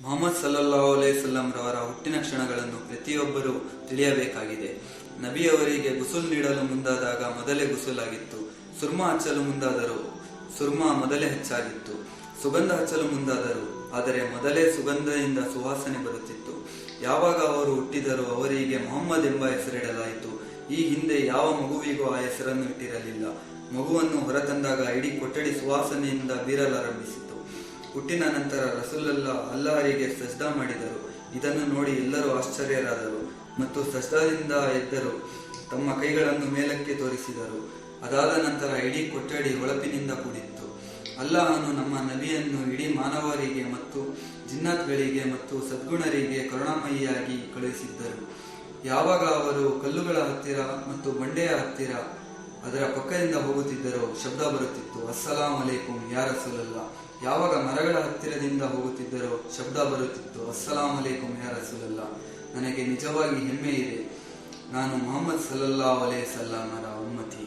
ಮೊಹಮ್ಮದ್ ಸಲ್ಲಲ್ಲಾಹು ಅಲೈಹಿ ವಸಲ್ಲಂ ರವರ ಹುಟ್ಟಿನ ಕ್ಷಣಗಳನ್ನು ಪ್ರತಿಯೊಬ್ಬರೂ ತಿಳಿಯಬೇಕಾಗಿದೆ. ನಬಿಯವರಿಗೆ ಗುಸುಲ್ ನೀಡಲು ಮುಂದಾದಾಗ ಮೊದಲೇ ಗುಸುಲಾಗಿತ್ತು. ಸುರ್ಮ ಹಚ್ಚಲು ಮುಂದಾದರು, ಸುರ್ಮ ಮೊದಲೇ ಹಚ್ಚಾಗಿತ್ತು. ಸುಗಂಧ ಹಚ್ಚಲು ಮುಂದಾದರು, ಆದರೆ ಮೊದಲೇ ಸುಗಂಧದಿಂದ ಸುವಾಸನೆ ಬರುತ್ತಿತ್ತು. ಯಾವಾಗ ಅವರು ಹುಟ್ಟಿದರೋ ಅವರಿಗೆ ಮೊಹಮ್ಮದ್ ಎಂಬ ಹೆಸರಿಡಲಾಯಿತು. ಈ ಹಿಂದೆ ಯಾವ ಮಗುವಿಗೂ ಆ ಹೆಸರನ್ನು ಇಟ್ಟಿರಲಿಲ್ಲ. ಮಗುವನ್ನು ಹೊರತಂದಾಗ ಇಡೀ ಕೊಠಡಿ ಸುವಾಸನೆಯಿಂದ ಬೀರಲಾರಂಭಿಸಿತು. ಹುಟ್ಟಿನ ನಂತರ ರಸೂಲುಲ್ಲಾ ಅಲ್ಲಾಹರಿಗೆ ಸಜ್ದಾ ಮಾಡಿದರು. ಇದನ್ನು ನೋಡಿ ಎಲ್ಲರೂ ಆಶ್ಚರ್ಯರಾದರು ಮತ್ತು ಸಜ್ದಾದಿಂದ ಎದ್ದರು. ತಮ್ಮ ಕೈಗಳನ್ನು ಮೇಲಕ್ಕೆ ತೋರಿಸಿದರು. ಅದಾದ ನಂತರ ಇಡೀ ಕೊಠಡಿ ಹೊಳಪಿನಿಂದ ಕೂಡಿತ್ತು. ಅಲ್ಲಾಹನು ನಮ್ಮ ನಬಿಯನ್ನು ಇಡೀ ಮಾನವರಿಗೆ ಮತ್ತು ಜಿನ್ನಾತ್ಗಳಿಗೆ ಮತ್ತು ಸದ್ಗುಣರಿಗೆ ಕರುಣಾಮಯಿಯಾಗಿ ಕಳುಹಿಸಿದ್ದರು. ಯಾವಾಗ ಅವರು ಕಲ್ಲುಗಳ ಹತ್ತಿರ ಮತ್ತು ಬಂಡೆಯ ಹತ್ತಿರ ಅದರ ಪಕ್ಕದಿಂದ ಹೋಗುತ್ತಿದ್ದರೋ ಶಬ್ದ ಬರುತ್ತಿತ್ತು, ಅಸ್ಸಲಾಂ ಅಲೈಕುಂ ಯಾ ರಸೂಲಲ್ಲಾ. ಯಾವಾಗ ಮರಗಳ ಹತ್ತಿರದಿಂದ ಹೋಗುತ್ತಿದ್ದರೋ ಶಬ್ದ ಬರುತ್ತಿತ್ತು, ಅಸ್ಸಲಾಂ ಅಲೈಕುಂ ಯಾ ರಸೂಲಲ್ಲಾ. ನನಗೆ ನಿಜವಾಗಿ ಹೆಮ್ಮೆ ಇದೆ, ನಾನು ಮುಹಮ್ಮದ್ ಸಲ್ಲಲ್ಲಾಹು ಅಲೈಹಿ ವಸಲ್ಲಮರ ಉಮ್ಮತಿ.